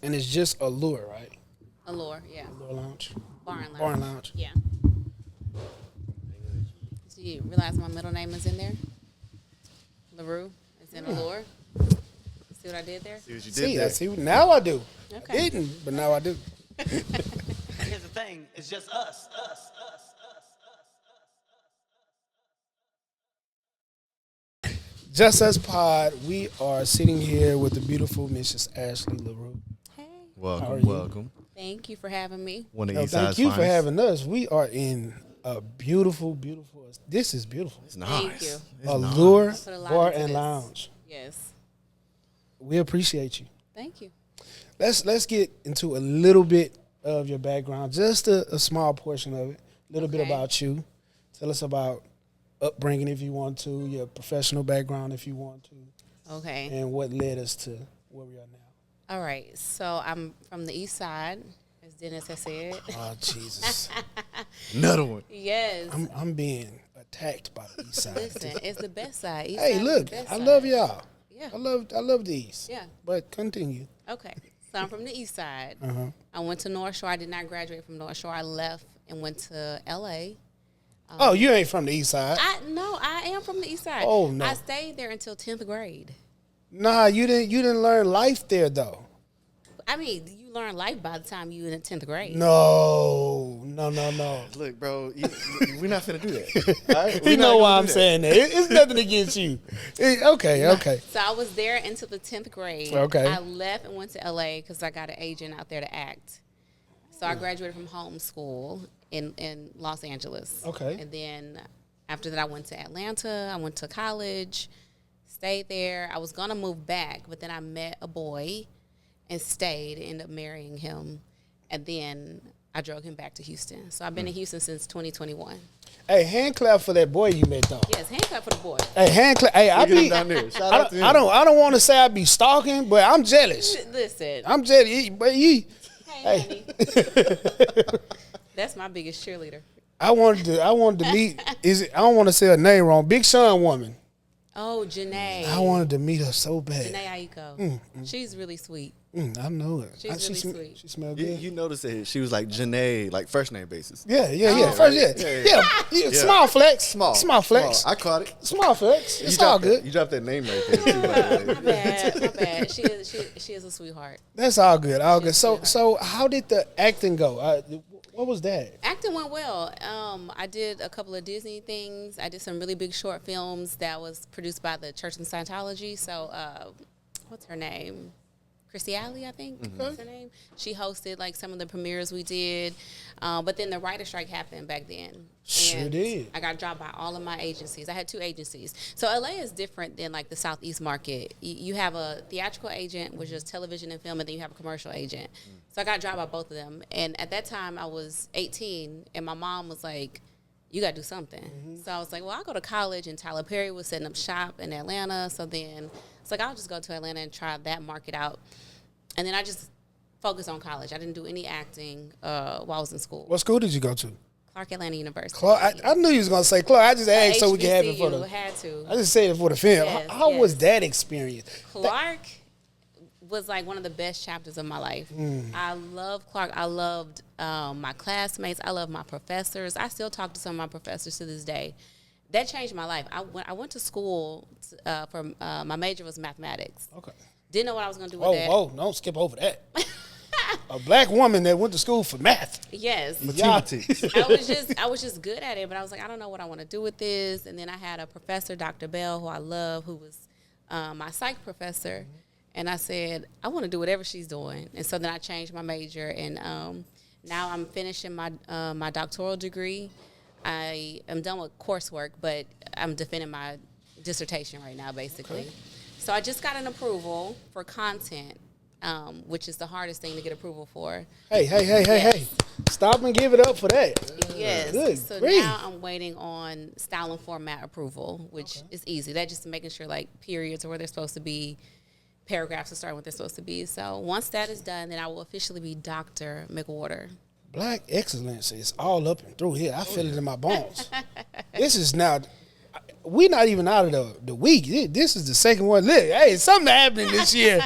And it's just Allure, right? Allure, yeah. Allure Lounge. Barn Lounge. Lounge. Yeah. Do you realize my middle name is in there? LaRue is in Allure. See what I did there? See what you did there. See, now I do. Okay. I didn't, but now I do. Here's the thing, it's just us. Just Us Pod, we are sitting here with the beautiful Mrs. Ashley LaRue. Hey. How are Welcome, you? welcome. Thank you for having me. One of No, East thank Side's you for finest. having us. We are in a beautiful, this is beautiful. It's nice. Thank you. It's Allure nice. Put a lot Bar into and this. Lounge. Yes. We appreciate you. Thank you. Let's get into a little bit of your background, just a small portion of it, a little bit Okay. about you. Tell us about upbringing if you want to, your professional background if you want to, Okay. and what led us to where we are now. All right. So I'm from the East Side, as Dennis has said. Oh, Jesus. Another one. Yes. I'm being attacked by the East Side. Listen, it's the best side. East Hey, side is look, the best I side. love y'all. Yeah. I love the East. Yeah. But continue. Okay. So I'm from the East Side. Uh-huh. I went to North Shore. I did not graduate from North Shore. I left and went to L.A. Oh, you ain't from the East Side. I am from the East Side. Oh, no. I stayed there until 10th grade. Nah, you didn't learn life there though. I mean, you learn life by the time you in 10th grade. No. Look, bro, we're not finna do that. All right? You know why I'm saying that. It's nothing against you. Okay. So I was there until the 10th grade. Okay. I left and went to L.A. because I got an agent out there to act. So I graduated from homeschool in Los Angeles. Okay. And then after that, I went to Atlanta. I went to college, stayed there. I was going to move back, but then I met a boy and stayed, ended up marrying him. And then I drove him back to Houston. So I've been in Houston since 2021. Hey, hand clap for that boy you met though. Yes, hand clap for the boy. Hey, hand clap. Hey, Look at him down there. Shout out to him. I don't want to say I be stalking, but I'm jealous. Listen. I'm jealous. But Hey, Hey. honey. That's my biggest cheerleader. I wanted to meet. I don't want to say her name wrong. Big Sean woman. Oh, Janae. I wanted to meet her so bad. Janae Aiko. She's really sweet. I know her. She's really sweet. She smell You, good. you noticed that she was like Janae, like first name basis. Yeah. Oh, First, right? yeah. Small flex. Small flex. I caught it. Small flex. It's You all dropped that- good. You dropped that name right there. Too, by the way. My bad. She is a sweetheart. That's all good. All good. She's So how did the acting go? What was that? Acting went well. I did a couple of Disney things. I did some really big short films that was produced by the Church of Scientology. So, what's her name? Chrissy Alley, I think is her name. She hosted like some of the premieres we did. But then the writer strike happened back then. Sure And did. I got dropped by all of my agencies. I had 2 agencies. So LA is different than like the Southeast market. You have a theatrical agent, which is television and film, and then you have a commercial agent. So I got dropped by both of them. And at that time, I was 18, and my mom was like, you got to do something. So I was like, well, I'll go to college, and Tyler Perry was setting up shop in Atlanta. So then it's like, I'll just go to Atlanta and try that market out. And then I just focused on college. I didn't do any acting while I was in school. What school did you go to? Clark Atlanta University. Clark. I knew you was gonna say Clark. I just asked so we can have it for HBCU, the. had to. I just said it for the film. Yes, How yes. was that experience? Clark was like one of the best chapters of my life. I love Clark. I loved my classmates. I love my professors. I still talk to some of my professors to this day. That changed my life. I went to school for my major was mathematics. Okay. Didn't know what I was going to do with that. Whoa! Don't skip over that. A black woman that went to school for math. Yes. Mathematics. I was just good at it, but I was like, I don't know what I want to do with this. And then I had a professor, Dr. Bell, who I love, who was my psych professor. And I said, I want to do whatever she's doing. And so then I changed my major, and now I'm finishing my my doctoral degree. I am done with coursework, but I'm defending my dissertation right now, basically. Okay. So I just got an approval for content, which is the hardest thing to get approval for. Hey. Stop and give it up for that. Yes. Good So grief. now I'm waiting on style and format approval, which is easy. That's just making sure like periods are where they're supposed to be, paragraphs are starting what they're supposed to be. So once that is done, then I will officially be Dr. McWhorter. Black excellence is all up and through here. I feel it in my bones. This is now. we not even out of the week. This is the second one. Look, hey, something happening this year,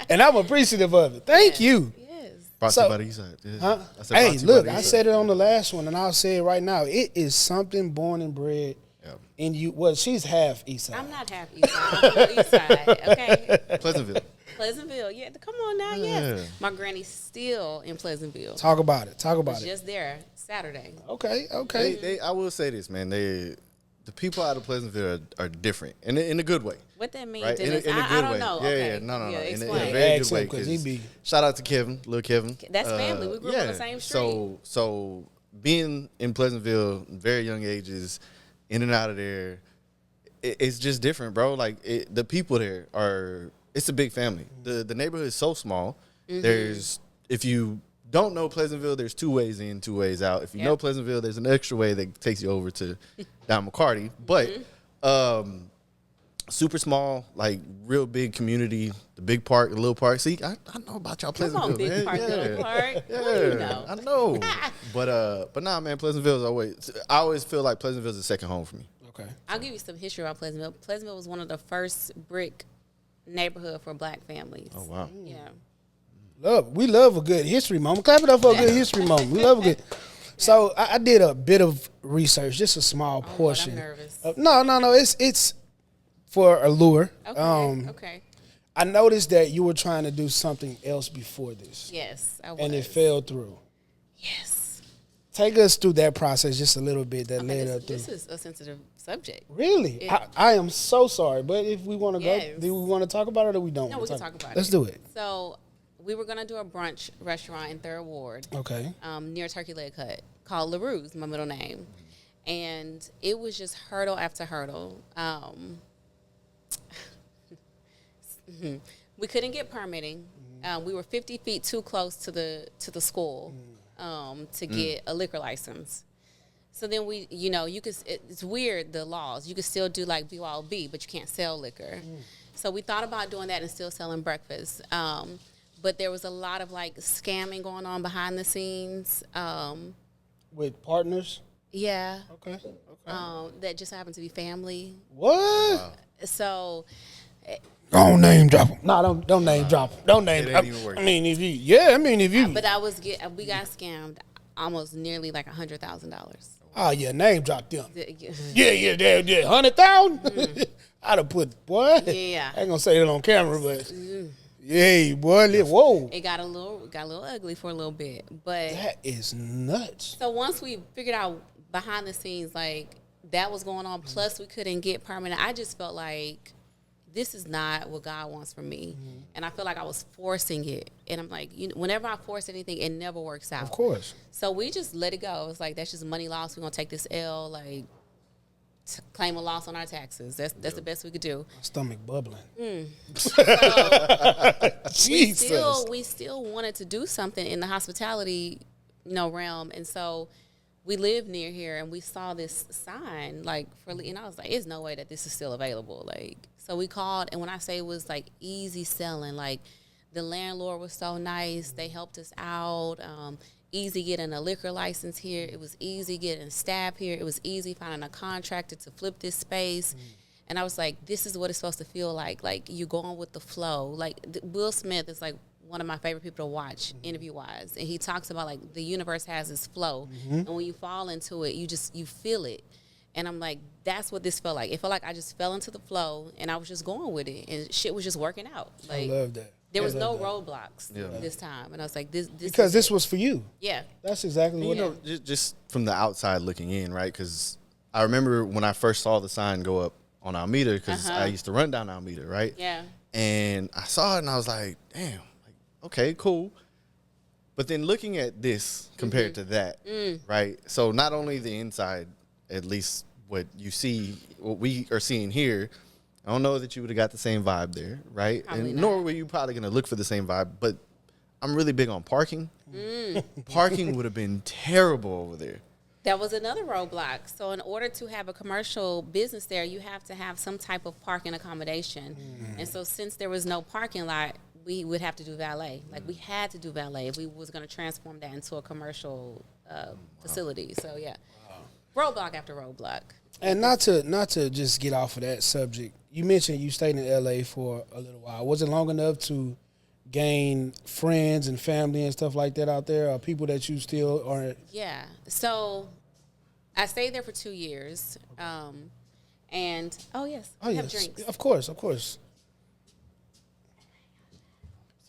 and I'm appreciative of it. Thank you. Yes. Brought to you by the East Side. Yeah. Huh? I said, brought Hey, to you by look, the I East said Side. it on the last one, and I'll say it right now. It is something born and bred in you. Well, she's half East Side. I'm not half East Side. I'm full East Side. Okay. Pleasantville. Pleasantville. Yeah. Come on now. Yes. My granny's still in Pleasantville. Talk about it. Talk about Was it. just there Saturday. Okay. I will say this, man. The people out of Pleasantville are different in a good way. What that mean, Right? Dennis? In a I good don't way. know. Yeah, Okay. yeah, no. In a Explain. very Ask good way. him, 'cause he be- Shout out to Kevin, little Kevin. That's family. We grew up on the same street. So being in Pleasantville, very young ages, in and out of there, it's just different, bro. Like the people there it's a big family. The neighborhood is so small. There's, if you don't know Pleasantville, there's 2 ways in, 2 ways out. If you know Pleasantville, there's an extra way that takes you over to down McCarty. But super small, like real big community, the big park, the little park. See, I know about y'all Come Pleasantville, on, big man. park, Yeah. little park. Yeah, What do you know? I know. But nah, man, Pleasantville is I always feel like Pleasantville is a second home for me. Okay. I'll give you some history about Pleasantville. Pleasantville was one of the first brick neighborhood for black families. Oh wow. Yeah. We love a good history moment. Clap it up for a good history moment. We love a good. So I did a bit of research, just a small portion. I'm nervous. No. It's for Allure. Okay. Okay. I noticed that you were trying to do something else before this, Yes, I was. and it fell through. Yes. Take us through that process just a little bit that led up through. This is a sensitive subject. Really? I am so sorry, but if we want to Yes. go, do we want to talk about it or we don't? No, wanna we can talk about it. Let's do it. So we were gonna do a brunch restaurant in Third Ward, Okay. near Turkey Leg Hut, called LaRue's, my middle name, and it was just hurdle after hurdle. We couldn't get permitting. We were 50 feet too close to the school to get a liquor license. So then it's weird, the laws. You could still do like BYOB, but you can't sell liquor. So we thought about doing that and still selling breakfast. But there was a lot of like scamming going on behind the scenes. With partners. Yeah. Okay. That just happened to be family. What? Wow. So Don't name drop them. No, don't name drop them. Don't name. It ain't even working. I mean, if you. but we got scammed almost nearly like $100,000. Oh yeah, name drop them. Yeah. Yeah. 100,000. I'd have put boy. Yeah. I ain't gonna say it on camera, but yeah, boy. Whoa. It got a little ugly for a little bit, but That is nuts. so once we figured out behind the scenes like that was going on, plus we couldn't get permanent, I just felt like this is not what God wants for me, and I feel like I was forcing it, and I'm like, whenever I force anything, it never works out. Of course. So we just let it go. It's like that's just money lost. We're gonna take this L, like claim a loss on our taxes. That's the best we could do. My stomach bubbling. So we still wanted to do something in the hospitality, realm, and so we live near here, and we saw this sign, and I was like, "There's no way that this is still available." So we called, and when I say it was like easy selling, like the landlord was so nice, they helped us out. Easy getting a liquor license here. It was easy getting staff here. It was easy finding a contractor to flip this space. And I was like, this is what it's supposed to feel like. Like, you're going with the flow. Like, Will Smith is, like, one of my favorite people to watch, interview-wise. And he talks about, like, the universe has this flow. And when you fall into it, you feel it. And I'm like, that's what this felt like. It felt like I just fell into the flow, and I was just going with it. And shit was just working out. Like, I love that. there was no roadblocks this time. And I was like, this Because this was for you. Yeah. That's exactly what Just from the outside looking in, right? Because I remember when I first saw the sign go up on Alameda, because I used to run down Alameda, right? Yeah. And I saw it, and I was like, damn, okay, cool. But then looking at this compared to that, right? So not only the inside, at least what we are seeing here, I don't know that you would have got the same vibe there, right? Probably And not. nor were you probably going to look for the same vibe, but I'm really big on parking. Parking would have been terrible over there. That was another roadblock. So in order to have a commercial business there, you have to have some type of parking accommodation. And so since there was no parking lot, we would have to do valet. Like, we had to do valet if we was going to transform that into a commercial facility. So, yeah. Roadblock after roadblock. And not to just get off of that subject. You mentioned you stayed in LA for a little while. Was it long enough to gain friends and family and stuff like that out there, or people that you still are? Yeah. So I stayed there for 2 years. And yes, have drinks. Of course.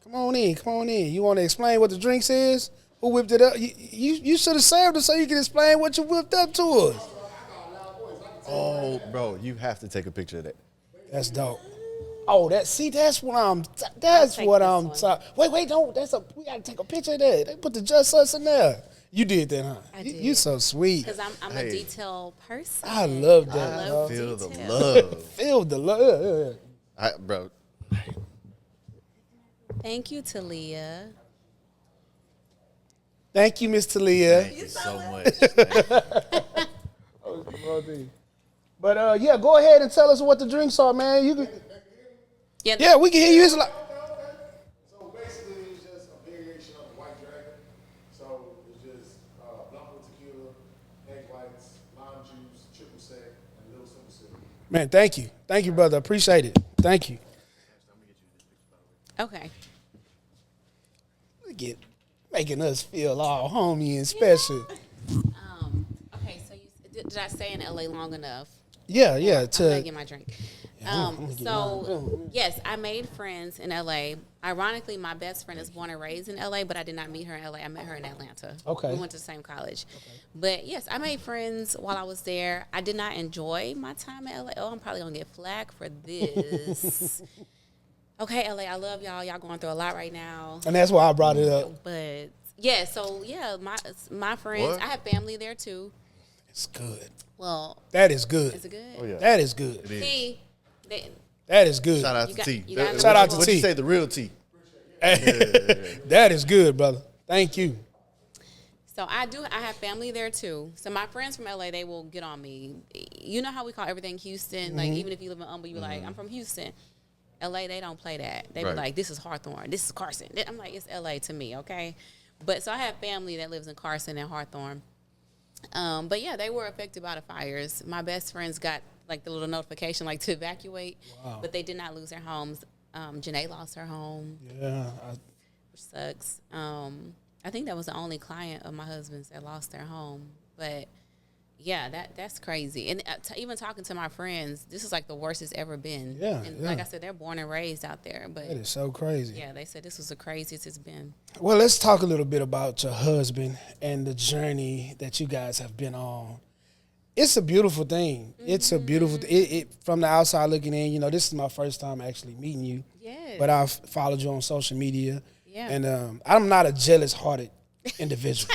Come on in. You want to explain what the drinks is? Who whipped it up? You should have served us so you can explain what you whipped up to us. Oh, bro, you have to take a picture of that. That's dope. Oh, that's what I'm talking. Wait, don't. We gotta take a picture of that. They put the Just Us in there. You did that, huh? I did. You so sweet. Because I'm a detail person. I love that. I love Feel detail. the love. Feel the love. Bro. Thank you, Talia. Thank you, Miss Talia. Thank you so much. But yeah, go ahead and tell us what the drinks are, man. You can. Yeah, we can hear you. It's like. So basically, it's just a variation of the White Dragon. So it's just Blanco tequila, egg whites, lime juice, triple sec, and little simple sip. Man, thank you, brother. Appreciate it. Thank you. Okay. Look at making us feel all homey and special. Okay, so did I stay in LA long enough? Yeah. I'm gonna get my drink. Yes, I made friends in LA. Ironically, my best friend is born and raised in LA, but I did not meet her in LA. I met her in Atlanta. Okay. We went to the same college. Okay. But yes, I made friends while I was there. I did not enjoy my time in LA. Oh, I'm probably gonna get flack for this. Okay, LA, I love y'all. Y'all going through a lot right now. And that's why I brought it up. But yeah, my friends, What? I have family there too. It's good. Well, That is good. is it good? Oh, yeah. That is good. It is. See, That is good. Shout out You to got- T. you got Shout out to What T. you say, the real T? That is good, brother. Thank you. So I have family there too. So my friends from LA, they will get on me. You know how we call everything Houston? Like even if you live in Humble, you're like, I'm from Houston. LA, they don't play that. They be Right. like, this is Hawthorne, this is Carson. I'm like, it's LA to me, okay? But so I have family that lives in Carson and Hawthorne. But yeah, they were affected by the fires. My best friends got like the little notification like to evacuate, but they did not lose their homes. Janae lost her home, Yeah. which sucks. I think that was the only client of my husband's that lost their home. But yeah, that's crazy. And even talking to my friends, this is like the worst it's ever been. Yeah, And yeah. like I said, they're born and raised out there. But That is so crazy. yeah, they said this was the craziest it's been. Well, let's talk a little bit about your husband and the journey that you guys have been on. It's a beautiful thing. It's a beautiful it from the outside looking in, you know, this is my first time actually meeting you. Yes. But I've followed you on social media. Yeah. And I'm not a jealous-hearted individual.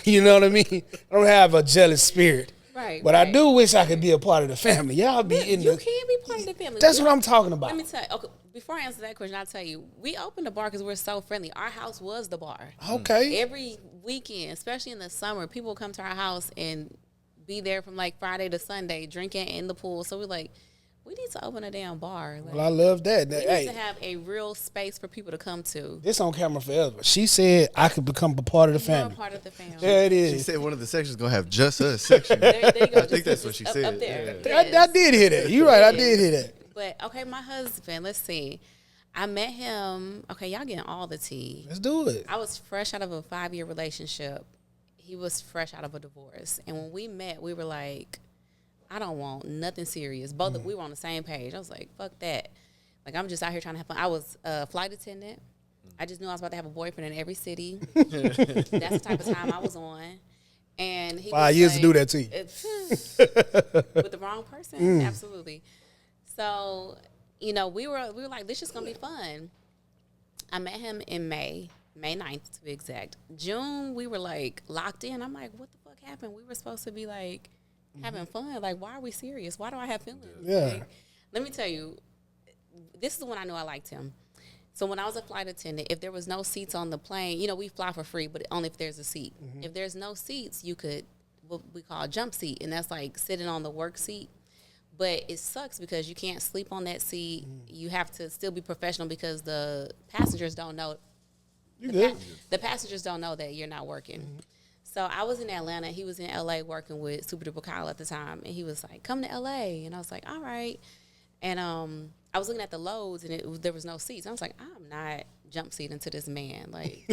You know what I mean? I don't have a jealous spirit. Right. But I right. do wish I could be a part of the family. Y'all be in You the. can be part of the family. That's what I'm talking about. Let me tell you. Okay, before I answer that question, I'll tell you. We opened the bar because we're so friendly. Our house was the bar. Okay. Every weekend, especially in the summer, people will come to our house and be there from like Friday to Sunday, drinking in the pool. So we're like, we need to open a damn bar. Like, Well, I love that. we Hey, need to have a real space for people to come to. this on camera forever. She said I could become a part of the You're a family. part of the family. There it She is. said one of the sections gonna have just us section. There you go. I think that's what she Up said. there. Yeah. I did hear that. You're right. I did hear that. But okay, my husband. Let's see. I met him. Okay, y'all getting all the tea. Let's do it. I was fresh out of a 5-year relationship. He was fresh out of a divorce. And when we met, we were like, I don't want nothing serious. Both we were on the same page. I was like, fuck that. Like, I'm just out here trying to have fun. I was a flight attendant. I just knew I was about to have a boyfriend in every city. That's the type of time I was on. And he 5 was years like, to do that to you. with the wrong person, absolutely. So, you know, we were like, this is gonna be fun. I met him in May 9th to be exact. June, we were like locked in. I'm like, what the fuck happened? We were supposed to be like having fun. Like, why are we serious? Why do I have feelings? Yeah. Like, let me tell you, this is when I knew I liked him. So when I was a flight attendant, if there was no seats on the plane, you know, we fly for free, but only if there's a seat. If there's no seats, you could, what we call a jump seat, and that's like sitting on the work seat. But it sucks because you can't sleep on that seat. You have to still be professional because the passengers don't know. You good? The passengers don't know that you're not working. So I was in Atlanta. He was in LA working with Super Duper Kyle at the time. And he was like, come to LA. And I was like, all right. And I was looking at the loads, and there was no seats. I was like, I'm not jump seating to this man. Like,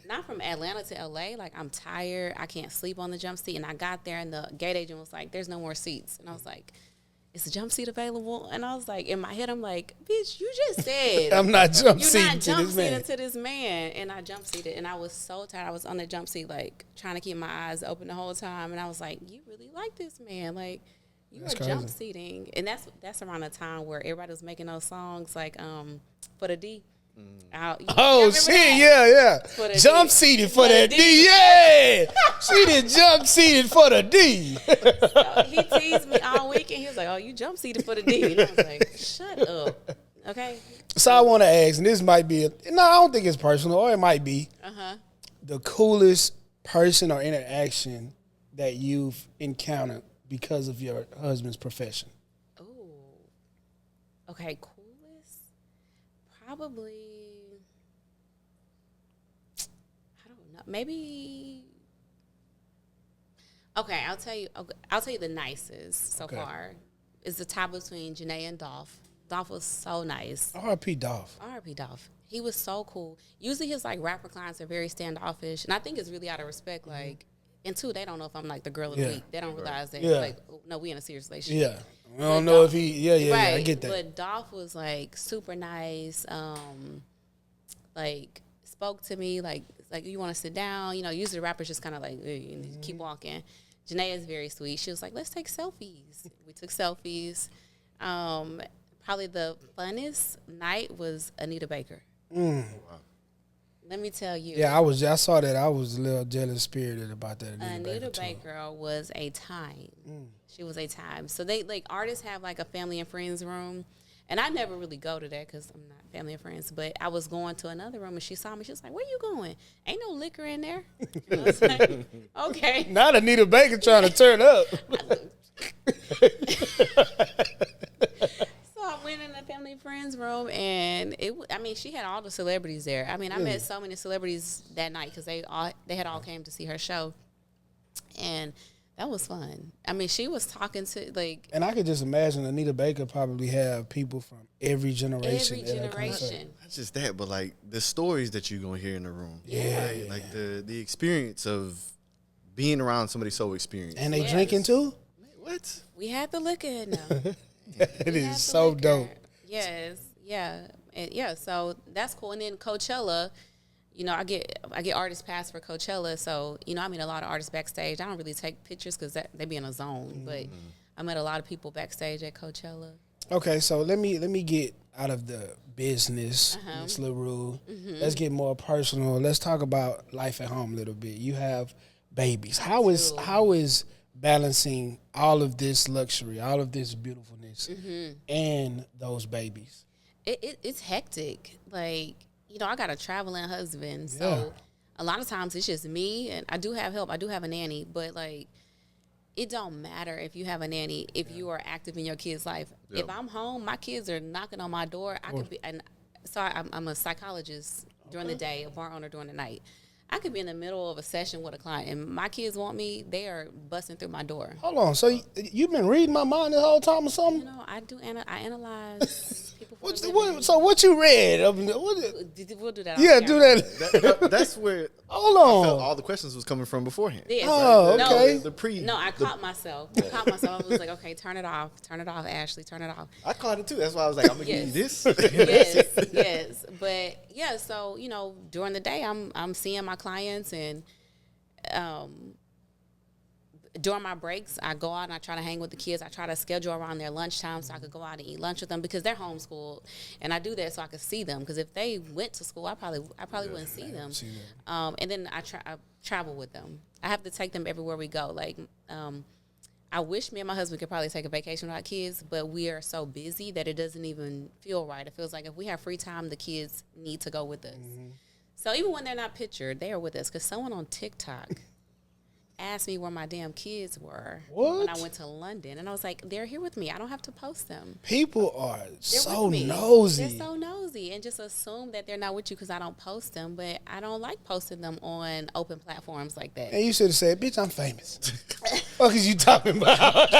not from Atlanta to LA. Like, I'm tired. I can't sleep on the jump seat. And I got there, and the gate agent was like, there's no more seats. And I was like, is the jump seat available? And I was like, in my head, I'm like, bitch, you just said I'm not jump you're seating not to jump this man. seating to this man. And I jump seated, and I was so tired. I was on the jump seat, like, trying to keep my eyes open the whole time. And I was like, you really like this man. Like, you That's are crazy. jump seating. And that's around the time where everybody was making those songs, like, for the D. Y'all Oh remember shit! that? For Yeah. the Jump D. seated for For the that D. D. Yeah. She did jump seated for the D. So he teased me all week, and he was like, oh, you jump seated for the D. And I was like, shut up. Okay? So I want to ask, and this might be no, I don't think it's personal, or it might be the coolest person or interaction that you've encountered because of your husband's profession. Ooh. Okay, coolest? Probably, I don't know. Maybe, okay, I'll tell you the nicest so far. Is the tie between Janae and Dolph. Dolph was so nice. R.I.P. Dolph. R.I.P. Dolph. He was so cool. Usually his like rapper clients are very standoffish, and I think it's really out of respect. Like, and two, they don't know if I'm like the girl of the week. They don't realize that. Yeah. Like, no, we in a serious relationship. Yeah. I don't know if he. Yeah. Right. I get that. But Dolph was like super nice. Like spoke to me like you want to sit down. You know, usually the rappers just kind of like keep walking. Janae is very sweet. She was like, let's take selfies. We took selfies. Probably the funnest night was Anita Baker. Let me tell you. Yeah, I saw that. I was a little jealous spirited about that. Anita Baker was a time. She was a time. So they like artists have like a family and friends room, and I never really go to that because I'm not family and friends. But I was going to another room, and she saw me. She was like, "Where you going? Ain't no liquor in there." And I was like, "Okay." Not Anita Baker trying to turn up. So I went in the family friends room, and she had all the celebrities there. I mean, I met so many celebrities that night because they had all came to see her show, and that was fun. I mean, she was talking to like, And I could just imagine Anita Baker probably have people from every generation. every generation. Not just that, but like the stories that you're gonna hear in the room. Yeah. Right? Like the experience of being around somebody so experienced. And they Yes. drinking too? What? We had the liquor now. It We is had the so liquor. dope. Yes, yeah, so that's cool. And then Coachella, you know, I get artist pass for Coachella, so you know I meet a lot of artists backstage. I don't really take pictures because they be in a zone, but I met a lot of people backstage at Coachella. Okay, so let me get out of the business, Uh-huh. Ms. LaRue. Mm-hmm. Let's get more personal. Let's talk about life at home a little bit. You have babies. How is balancing all of this luxury, all of this beautifulness, Mm-hmm. and those babies? It's hectic. Like, you know, I got a traveling husband, so a lot of times it's just me, and I do have help. I do have a nanny, but like, it don't matter if you have a nanny if you are active in your kid's life. Yep. If I'm home, my kids are knocking on my door. I could be, and so I'm a psychologist during the day, a bar owner during the night. I could be in the middle of a session with a client, and my kids want me. They are busting through my door. Hold on. So you've been reading my mind the whole time or something? You know, I analyze people. For a living. What you read? We'll do that. Yeah, off do camera. that. That's where Hold I felt on. all the questions was coming from beforehand. Yes. Oh, No, okay. I caught myself. I was like, okay, turn it off, Ashley, turn it off. I caught it too. That's why I was like, I'm gonna give you this. Yes. But yeah, so you know, during the day, I'm seeing my clients, and during my breaks, I go out and I try to hang with the kids. I try to schedule around their lunchtime so I could go out and eat lunch with them because they're homeschooled, and I do that so I could see them. Because if they went to school, I probably wouldn't see them. And then I travel with them. I have to take them everywhere we go. Like, I wish me and my husband could probably take a vacation without kids, but we are so busy that it doesn't even feel right. It feels like if we have free time, the kids need to go with us. So even when they're not pictured, they are with us. Because someone on TikTok asked me where my damn kids were What? when I went to London. And I was like, they're here with me. I don't have to post them. People are They're so with me. nosy. They're so nosy and just assume that they're not with you because I don't post them. But I don't like posting them on open platforms like that. And you should have said, bitch, I'm famous. What is you talking about?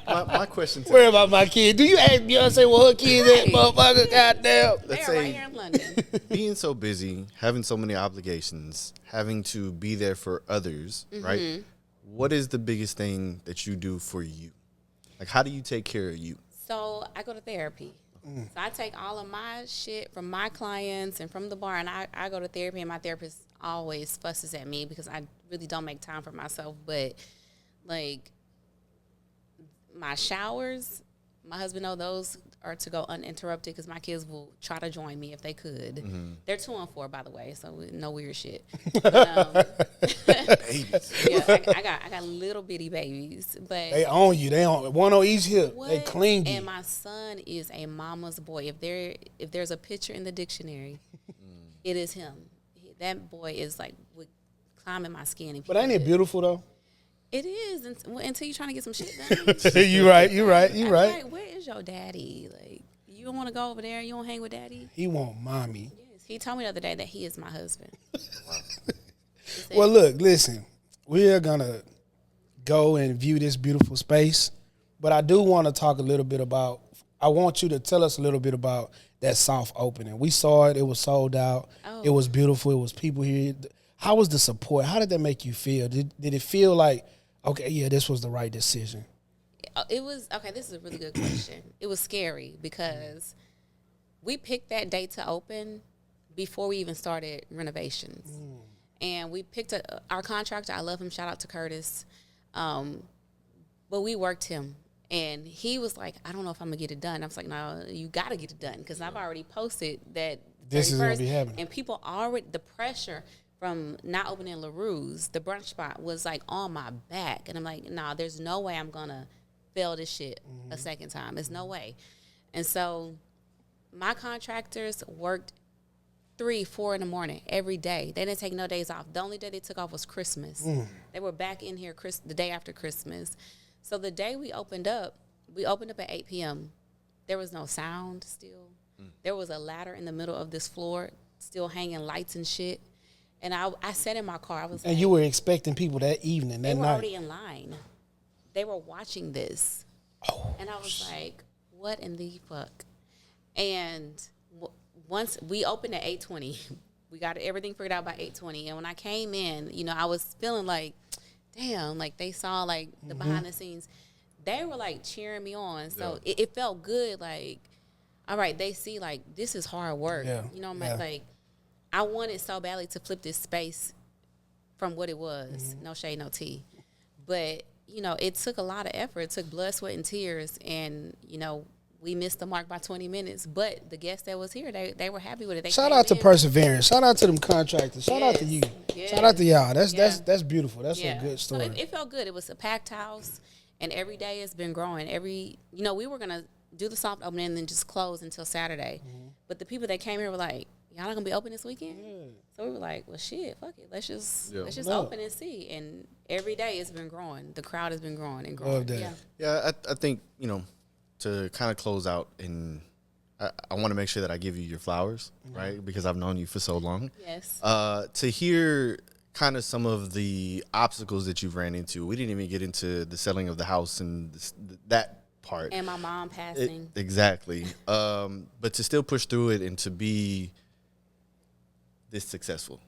My question to Worry about my kid. Do you ask Beyonce where her kids at, motherfucker? Goddamn. They let's are right say here in London. being so busy, having so many obligations, having to be there for others, right? What is the biggest thing that you do for you? Like, how do you take care of you? So I go to therapy. So I take all of my shit from my clients and from the bar, and I go to therapy, and my therapist always fusses at me because I really don't make time for myself. But, like, my showers, my husband knows those are to go uninterrupted because my kids will try to join me if they could. They're 2 and 4, by the way, so no weird shit. But, yeah, I got little bitty babies, but They own you. They own one on each hip. what? They clean you. And my son is a mama's boy. If there's a picture in the dictionary, it is him. That boy is like climbing my skin. And But ain't it beautiful though? It is until you're trying to get some shit done. You right. I'm like, where is your daddy? Like, you don't want to go over there? You don't hang with daddy? He want mommy. Yes. He told me the other day that he is my husband. Well, look, listen. We are gonna go and view this beautiful space, but I do want to talk a little bit about. I want you to tell us a little bit about that soft opening. We saw it. It was sold out. Oh. It was beautiful. It was people here. How was the support? How did that make you feel? Did it feel like, okay, yeah, this was the right decision? It was, okay, this is a really good question. It was scary because we picked that date to open before we even started renovations. And we picked our contractor. I love him. Shout out to Curtis. But we worked him. And he was like, I don't know if I'm going to get it done. I was like, no, you got to get it done because I've already posted that This is going to be 31st, happening. and people already, the pressure from not opening LaRue's, the brunch spot, was like on my back. And I'm like, nah, there's no way I'm going to fail this shit a second time. There's no way. And so my contractors worked 3, 4 in the morning every day. They didn't take no days off. The only day they took off was Christmas. They were back in here the day after Christmas. So the day we opened up at 8 p.m. There was no sound still. There was a ladder in the middle of this floor still hanging lights and shit. And I sat in my car. I was And like, you were expecting people that evening, they that were night. already in line. They were watching this. Oh, And I was like, what in the fuck? And once we opened at 8:20, we got everything figured out by 8:20. And when I came in, you know, I was feeling like, damn, like they saw like the behind the scenes. They were like cheering me on. So it felt good. Like, all right, they see like this is hard work. Yeah. You know, like I wanted so badly to flip this space from what it was. No shade, no tea. But, you know, it took a lot of effort. It took blood, sweat, and tears. And, you know, we missed the mark by 20 minutes. But the guests that was here, they were happy with it. They shout came out to in. perseverance. Shout out to them contractors. Shout out to you. Yes. Shout out to y'all. That's beautiful. That's Yeah. a good So story. it felt good. It was a packed house. And every day it's been growing. You know, we were going to do the soft opening and then just close until Saturday. But the people that came here were like, y'all not gonna be open this weekend? So we were like, well, shit, fuck it. Let's just open and see. And every day it's been growing. The crowd has been growing and growing. Love that. Yeah. Yeah, I think, you know, to kind of close out, and I want to make sure that I give you your flowers, right? Because I've known you for so long. Yes. To hear kind of some of the obstacles that you've ran into. We didn't even get into the selling of the house and that part. And my mom passing. Exactly. But to still push through it and to be this successful,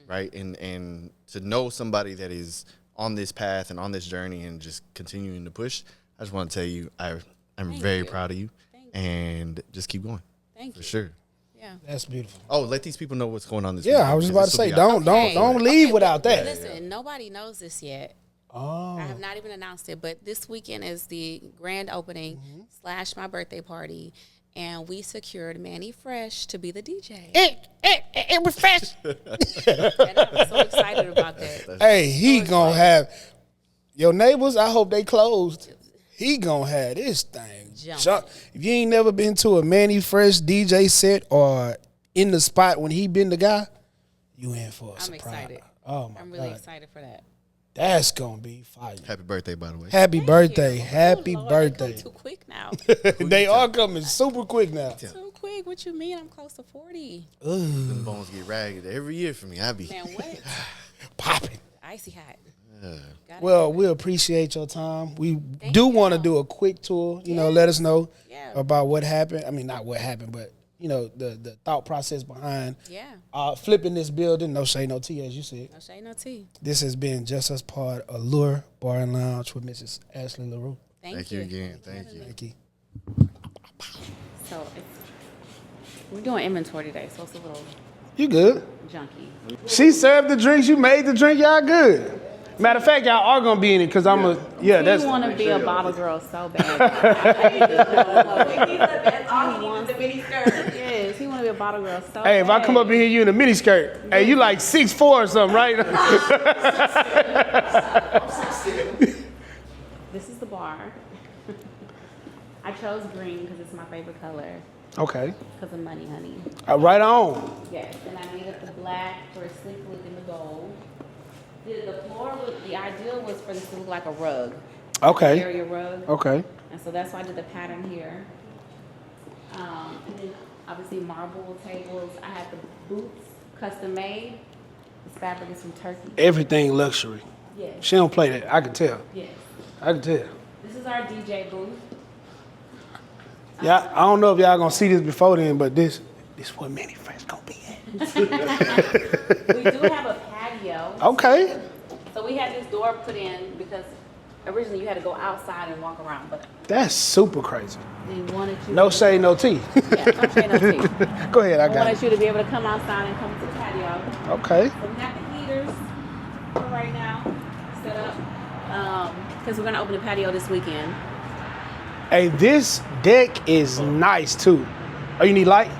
right? And to know somebody that is on this path and on this journey and just continuing to push, I just want to tell you, I'm very proud of you. And just keep going. Thank you. For sure. Yeah. That's beautiful. Oh, let these people know what's going on this Yeah, weekend, I was just because about to this say, will be out. don't leave without that. Listen, nobody knows this yet. Oh. I have not even announced it, but this weekend is the grand opening / my birthday party, and we secured Manny Fresh to be the DJ. It was fresh. And I'm so excited about that. Hey, he gonna have your neighbors. I hope they closed. He gonna have this thing. Jumping. If you ain't never been to a Manny Fresh DJ set or in the spot when he been the guy, you in for a I'm surprise. excited. Oh my I'm really God. excited for that. That's gonna be fire. Happy birthday, by the way. Happy Thank birthday. you. Happy Oh, Lord, birthday. They come too quick now. They are coming super quick now. Too quick? What you mean? I'm close to 40. Them bones get ragged every year for me. I be Man, what? Popping. Icy hot. Gotta Well, have we it. appreciate your time. We Thank do you. want to do a quick tour. You know, let us know Yeah. about what happened. I mean, not what happened, but you know, the thought process behind Yeah. flipping this building. No shade, no tea, as you said. No shade, no tea. This has been Just Us Part Allure Bar and Lounge with Mrs. Ashley LaRue. Thank you again. Thank you. Thank you. So we're doing inventory today, so it's a little You good? junky. She served the drinks. You made the drink. Y'all good. Matter of fact, y'all are gonna be in it because I'm a that's. You want to be a bottle girl so bad. Yes, he want to be a bottle girl so bad. Hey, if I come up in here, you in a mini skirt. Hey, you like 6'4" or something, right? This is the bar. I chose green because it's my favorite color. Okay. Because of money, honey. Right on. Yes, and I needed the black for a sleek look in the gold. The floor, the ideal was for this to look like a rug. Okay. Area rug. Okay. And so that's why I did the pattern here. And then obviously marble tables. I had the boots custom made. This fabric is from Turkey. Everything luxury. Yes. She don't play that. I can tell. Yes. I can tell. This is our DJ booth. Yeah, I don't know if y'all gonna see this before then, but this where Manny Fresh gonna be at. We do have a patio. Okay. So we had this door put in because originally you had to go outside and walk around, but That's super crazy. we wanted you No to, shade, no tea. Yeah, no shade, no tea. Go ahead, I We got wanted it. you to be able to come outside and come to the patio. Okay. So we got the heaters for right now set up because we're gonna open the patio this weekend. Hey, this deck is nice too. Oh, you need light?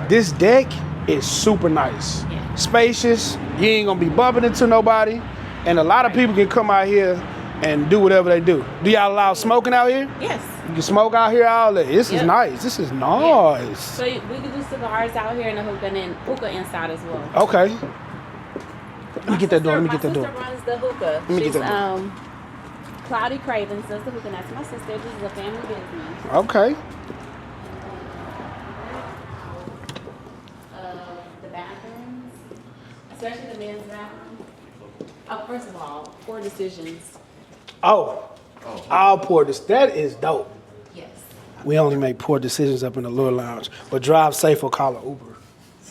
This deck is super nice. Yeah. Spacious. You ain't gonna be bumping into nobody. And a lot of people can come out here and do whatever they do. Do y'all allow smoking out here? Yes. You can smoke out here all day. This is Yep. nice. This is Yeah. nice. So we can do cigars out here in the hookah and then hookah inside as well. Okay. Let me get that door. Let me get that door. My sister runs the hookah. me get She's that Cloudy Cravens does the hookah. That's my sister. This is a family business. Okay. The bathrooms, especially the men's bathroom. Oh, first of all, poor decisions. Oh. I'll pour this. That is dope. Yes. We only make poor decisions up in the Allure Lounge. But drive safe or call an Uber.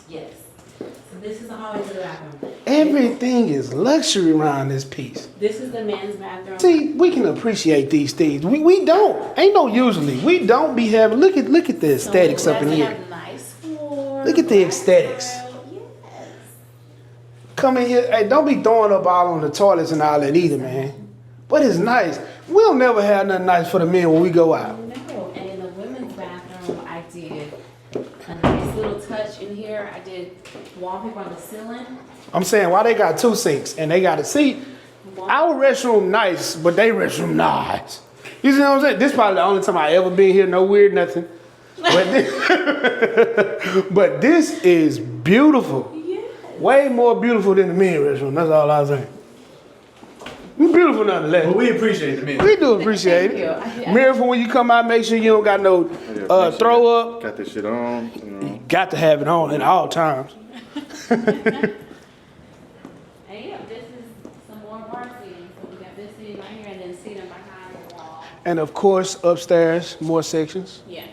Yes. So this is always the bathroom. Everything is luxury around this piece. This is the men's bathroom. See, we can appreciate these things. We don't. Ain't no usually. We don't be having. Look at the aesthetics up in We here. have nice floor. Look at the black aesthetics. tile. Yes. Come in here. Hey, don't be throwing up all on the toilets and all that either, man. But it's nice. We'll never have nothing nice for the men when we go out. No, and in the women's bathroom, I did a nice little touch in here. I did wallpaper on the ceiling. I'm saying, why they got two sinks and they got a seat? Our restroom nice, but they restroom nice. You see what I'm saying? This probably the only time I ever been here. No weird nothing. But this, but this is beautiful. Yes. Way more beautiful than the men's restroom. That's all I was saying. It's beautiful nonetheless. Well, we appreciate the men. We do appreciate Thank it. you. Mirror for when you come out, make sure you don't got no throw up. Got this shit on. You know. You got to have it on at all times. And yeah, this is some more bar seating. So we got this seating right here and then seating behind the wall. And of course, upstairs, more sections. Yeah.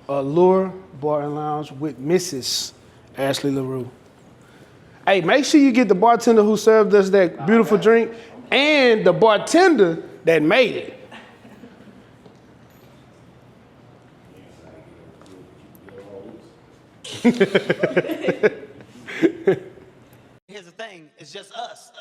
Allure Bar and Lounge with Mrs. Ashley LaRue. Hey, make sure you get the bartender who served us that beautiful drink and the bartender that made it. Here's the thing, it's just us.